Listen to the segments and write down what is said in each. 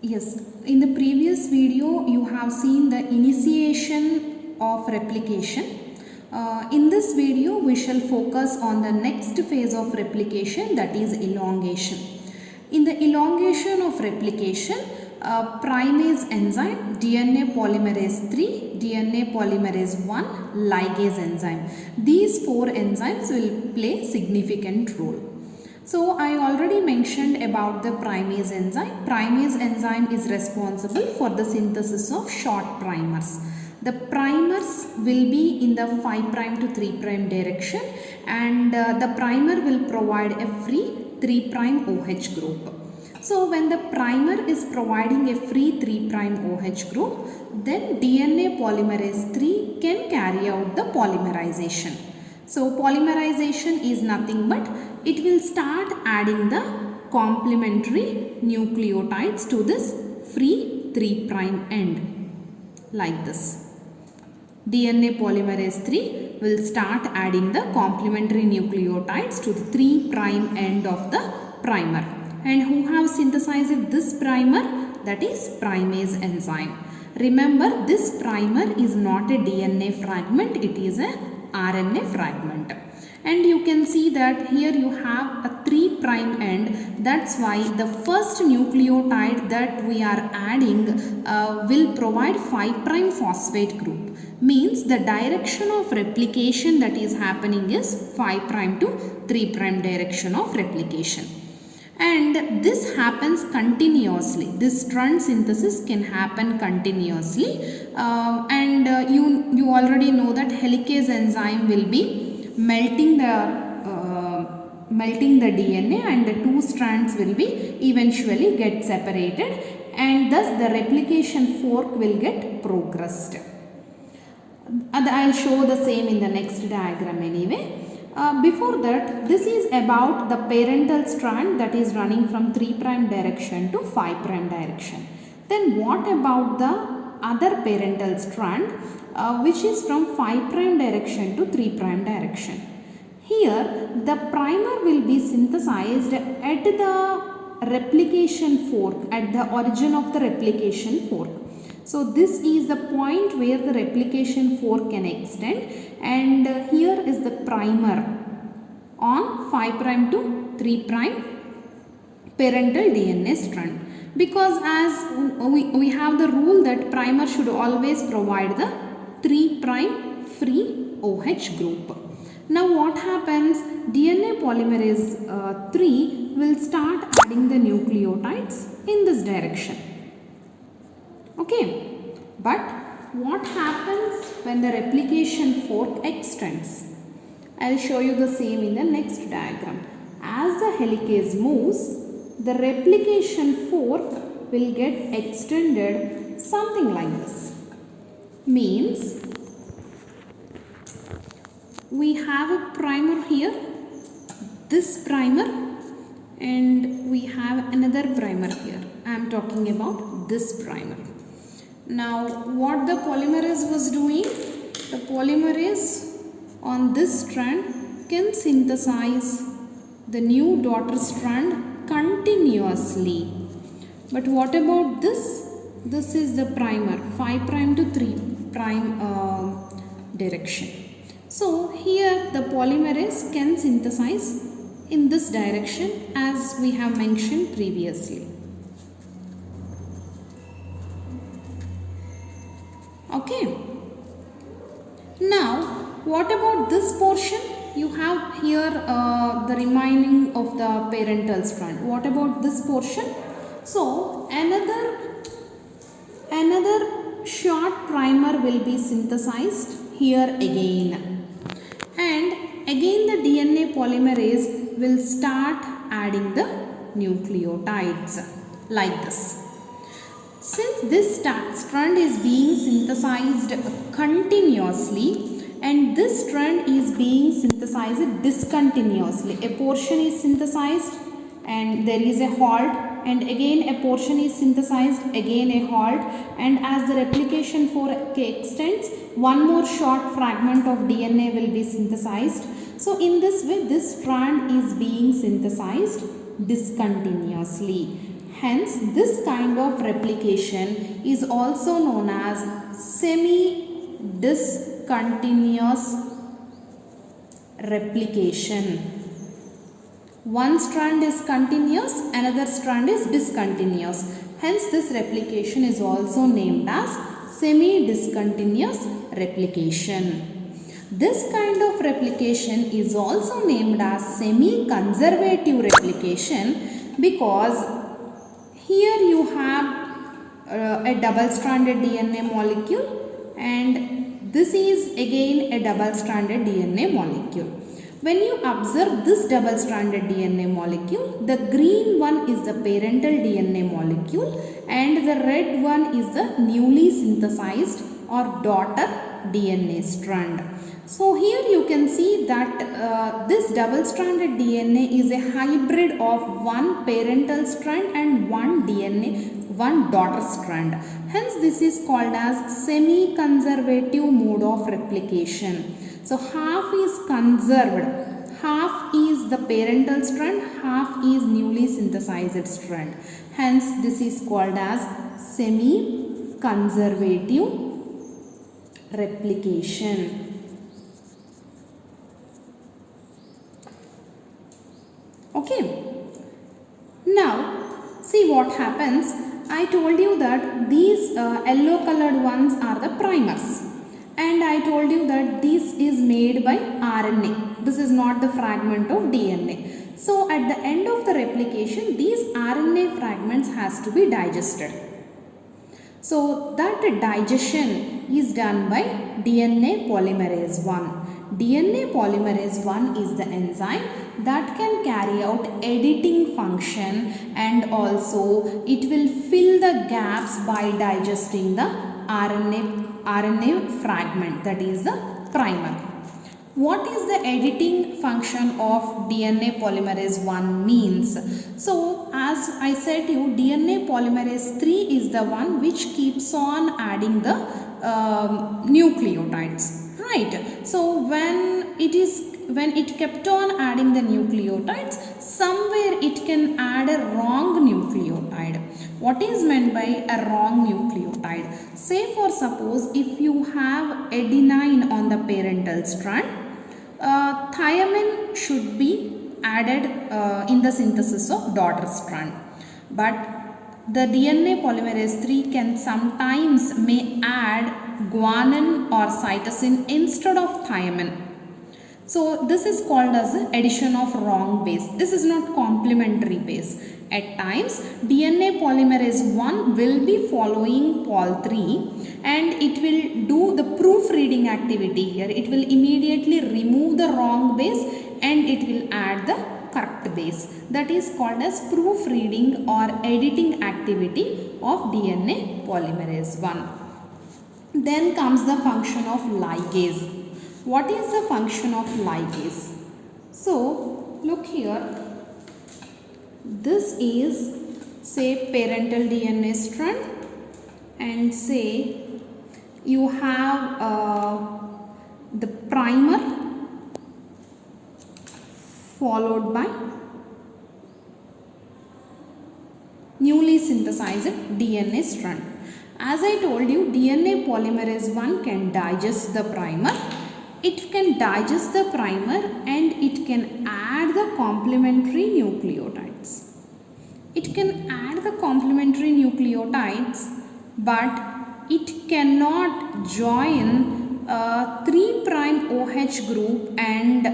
Yes, in the previous video you have seen the initiation of replication. In this video we shall focus on the next phase of replication, that is elongation. In the elongation of replication, primase enzyme, DNA polymerase 3, DNA polymerase 1, ligase enzyme. These four enzymes will play significant role. So I already mentioned about the primase enzyme. Primase enzyme is responsible for the synthesis of short primers. The primers will be in the 5' to 3' direction, and the primer will provide a free 3' OH group. So when the primer is providing a free 3' OH group, then DNA polymerase 3 can carry out the polymerization. So polymerization is nothing but it will start adding the complementary nucleotides to this free 3' end, like this. DNA polymerase 3 will start adding the complementary nucleotides to the 3' end of the primer. And who have synthesized this primer? That is primase enzyme. Remember, this primer is not a DNA fragment, it is a RNA fragment. And you can see that here you have a 3' end. That's why the first nucleotide that we are adding will provide 5' phosphate group. Means the direction of replication that is happening is 5' to 3' direction of replication. And this happens continuously. This strand synthesis can happen continuously, you already know that helicase enzyme will be melting the DNA, and the two strands will be eventually get separated, and thus the replication fork will get progressed. I will show the same in the next diagram anyway. Before that, this is about the parental strand that is running from 3' direction to 5' direction. Then what about the other parental strand which is from 5' direction to 3' direction? Here the primer will be synthesized at the replication fork, at the origin of the replication fork. So this is the point where the replication fork can extend, and here is the primer on 5' to 3' parental DNA strand. Because as we have the rule that primer should always provide the 3' free OH group. Now what happens? DNA polymerase 3 will start adding the nucleotides in this direction. Okay, but what happens when the replication fork extends? I will show you the same in the next diagram. As the helicase moves, the replication fork will get extended something like this. Means we have a primer here, this primer, and we have another primer here. I am talking about this primer. Now what the polymerase was doing? The polymerase on this strand can synthesize the new daughter strand continuously. But what about this? This is the primer, 5' to 3' direction. So here the polymerase can synthesize in this direction as we have mentioned previously. Okay. Now what about this portion? You have here the remaining of the parental strand. What about this portion? So another short primer will be synthesized here again, and again the DNA polymerase will start adding the nucleotides like this. Since this strand is being synthesized continuously and this strand is being synthesized discontinuously, a portion is synthesized and there is a halt, and again a portion is synthesized, again a halt, and as the replication fork extends, one more short fragment of DNA will be synthesized. So in this way this strand is being synthesized discontinuously. Hence, this kind of replication is also known as semi-discontinuous replication. One strand is continuous, another strand is discontinuous. Hence, this replication is also named as semi-discontinuous replication. This kind of replication is also named as semi-conservative replication because here you have a double-stranded DNA molecule and this is again a double-stranded DNA molecule. When you observe this double-stranded DNA molecule, the green one is the parental DNA molecule and the red one is the newly synthesized or daughter DNA strand. So here you can see that this double-stranded DNA is a hybrid of one parental strand and one daughter strand. Hence this is called as semi-conservative mode of replication. So half is conserved, half is the parental strand, half is newly synthesized strand. Hence this is called as semi-conservative replication. Okay, now see what happens. I told you that these yellow colored ones are the primers and I told you that this is made by RNA. This is not the fragment of DNA. So at the end of the replication, these RNA fragments has to be digested. So that digestion is done by DNA polymerase 1. DNA polymerase 1 is the enzyme that can carry out editing function and also it will fill the gaps by digesting the RNA fragment, that is the primer. What is the editing function of DNA polymerase 1 means? So as I said to you, DNA polymerase 3 is the one which keeps on adding the nucleotides. Right. So when it kept on adding the nucleotides, somewhere it can add a wrong nucleotide. What is meant by a wrong nucleotide? Say for suppose if you have adenine on the parental strand, thymine should be added in the synthesis of daughter strand. But the DNA polymerase 3 can sometimes may add guanine or cytosine instead of thymine. So this is called as addition of wrong base. This is not complementary base. At times DNA polymerase 1 will be following Pol 3 and it will do the proofreading activity here. It will immediately remove the wrong base and it will add the correct base. That is called as proofreading or editing activity of DNA polymerase 1. Then comes the function of ligase. What is the function of ligase? So look here, this is say parental DNA strand and say you have the primer followed by newly synthesized DNA strand. As I told you, DNA polymerase 1 can digest the primer. It can digest the primer and it can add the complementary nucleotides. It can add the complementary nucleotides, but it cannot join 3' OH group and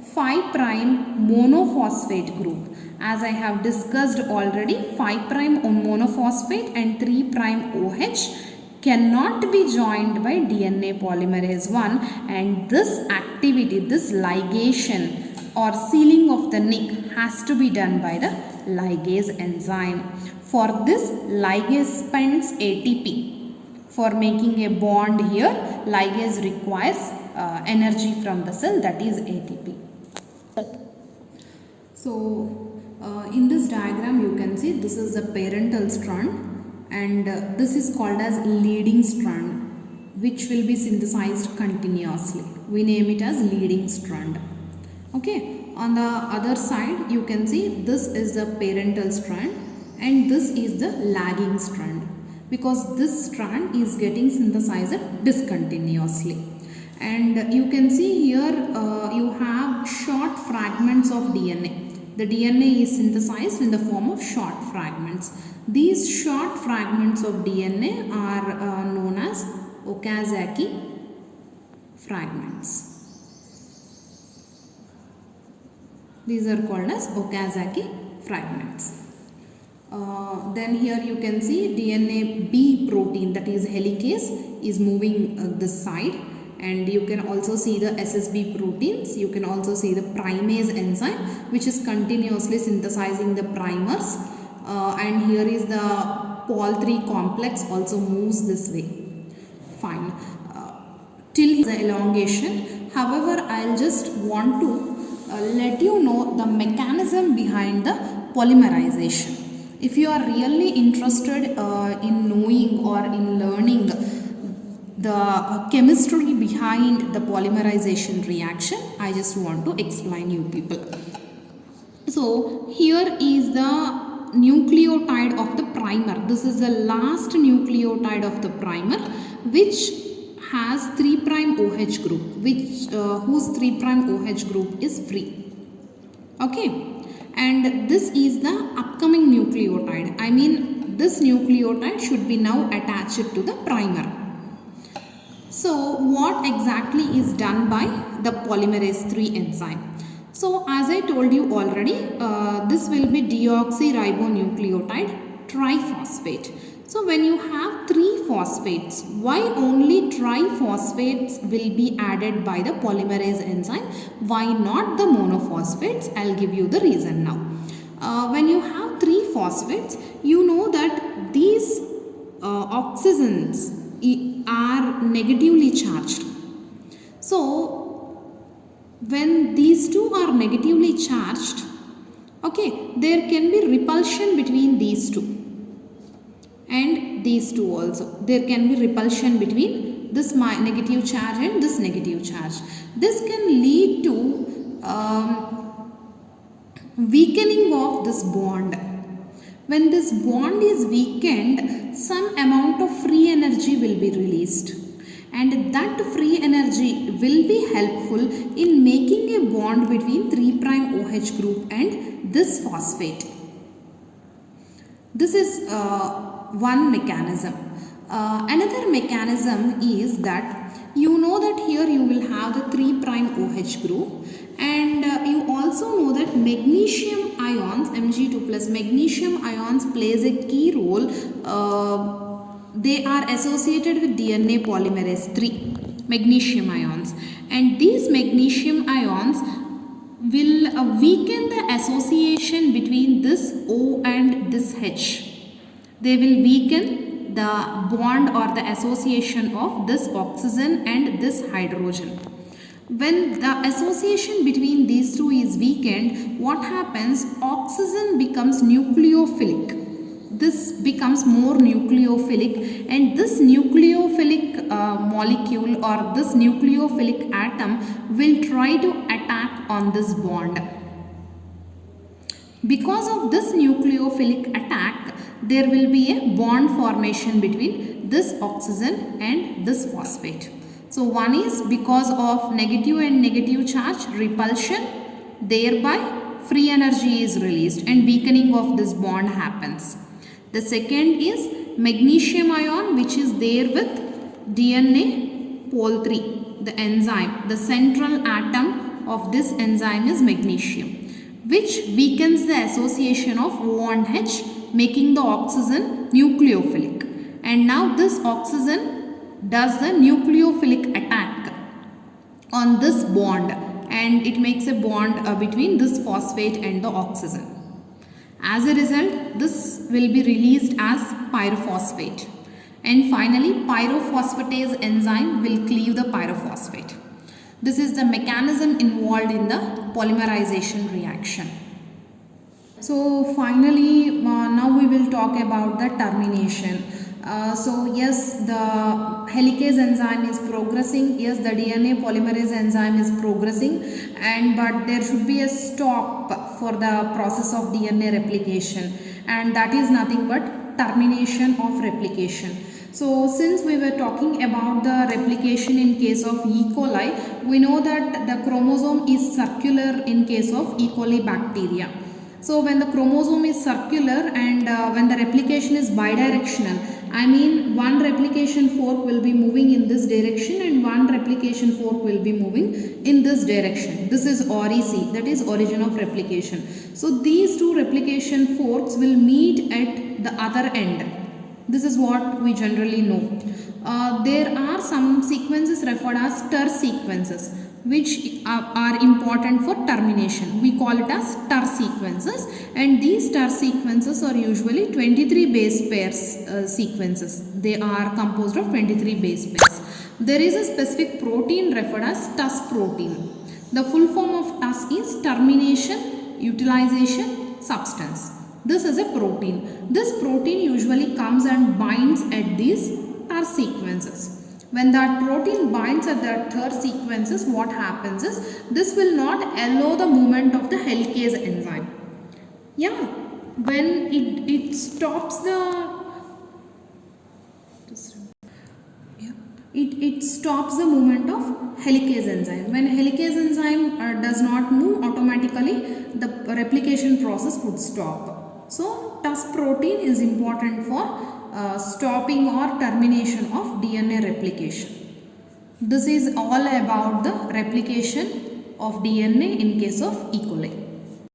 5' monophosphate group. As I have discussed already, 5' monophosphate and 3' OH cannot be joined by DNA polymerase 1, and this activity, this ligation or sealing of the nick has to be done by the ligase enzyme. For this, ligase spends ATP. For making a bond here, ligase requires energy from the cell, that is ATP. So in this diagram you can see this is the parental strand and this is called as leading strand, which will be synthesized continuously. We name it as leading strand. Okay, on the other side you can see this is the parental strand and this is the lagging strand, because this strand is getting synthesized discontinuously. And you can see here you have short fragments of DNA. The DNA is synthesized in the form of short fragments. These short fragments of DNA are known as Okazaki fragments. These are called as Okazaki fragments. Then here you can see DNA B protein, that is helicase, is moving this side, and you can also see the SSB proteins. You can also see the primase enzyme, which is continuously synthesizing the primers, and here is the Pol3 complex also moves this way. Fine. Till the elongation. However, I'll just want to let you know the mechanism behind the polymerization. If you are really interested in knowing or in learning the chemistry behind the polymerization reaction, I just want to explain you people. So here is the nucleotide of the primer. This is the last nucleotide of the primer, which has 3' OH group, whose 3' OH group is free. Okay. And this is the upcoming nucleotide. I mean, this nucleotide should be now attached to the primer. So what exactly is done by the polymerase 3 enzyme? So as I told you already, this will be deoxyribonucleotide triphosphate. So when you have 3 phosphates, why only triphosphates will be added by the polymerase enzyme? Why not the monophosphates? I'll give you the reason now. When you have 3 phosphates, you know that these oxygens are negatively charged. So when these two are negatively charged, okay, there can be repulsion between these two. And these two also. There can be repulsion between this negative charge and this negative charge. This can lead to weakening of this bond. When this bond is weakened, some amount of free energy will be released. And that free energy will be helpful in making a bond between 3' OH group and this phosphate. This is one mechanism. Another mechanism is that you know that here you will have the 3' OH group, and you also know that magnesium ions, Mg2 plus magnesium ions plays a key role. They are associated with DNA polymerase 3, magnesium ions, and these magnesium ions will weaken the association between this O and this H. They will weaken the bond or the association of this oxygen and this hydrogen. When the association between these two is weakened, what happens? Oxygen becomes nucleophilic. This becomes more nucleophilic, and this nucleophilic molecule or this nucleophilic atom will try to attack on this bond. Because of this nucleophilic attack, there will be a bond formation between this oxygen and this phosphate. So one is because of negative and negative charge repulsion, thereby free energy is released and weakening of this bond happens. The second is magnesium ion, which is there with DNA Pol3, the enzyme. The central atom of this enzyme is magnesium, which weakens the association of O and H, making the oxygen nucleophilic. And now this oxygen does the nucleophilic attack on this bond, and it makes a bond between this phosphate and the oxygen. As a result, this will be released as pyrophosphate. And finally, pyrophosphatase enzyme will cleave the pyrophosphate. This is the mechanism involved in the polymerization reaction. So finally, now we will talk about the termination. So yes, the helicase enzyme is progressing. Yes, the DNA polymerase enzyme is progressing, but there should be a stop for the process of DNA replication. and that is nothing but termination of replication. So since we were talking about the replication in case of E. coli, we know that the chromosome is circular in case of E. coli bacteria. So when the chromosome is circular and when the replication is bidirectional, I mean one replication fork will be moving in this direction and one replication fork will be moving in this direction. This is ORIC, that is origin of replication. So these two replication forks will meet at the other end. This is what we generally know. There are some sequences referred as TER sequences, which are important for termination. We call it as TER sequences, and these TER sequences are usually 23 base pairs sequences. They are composed of 23 base pairs. There is a specific protein referred as TUS protein. The full form of TUS is termination, utilization, substance. This is a protein. This protein usually comes and binds at these TER sequences. When that protein binds at the TER sequences, what happens is this will not allow the movement of the helicase enzyme. Yeah, when it stops the it stops the movement of helicase enzyme. When helicase enzyme does not move, automatically the replication process would stop. So TUS protein is important for stopping or termination of DNA replication. This is all about the replication of DNA in case of E. coli.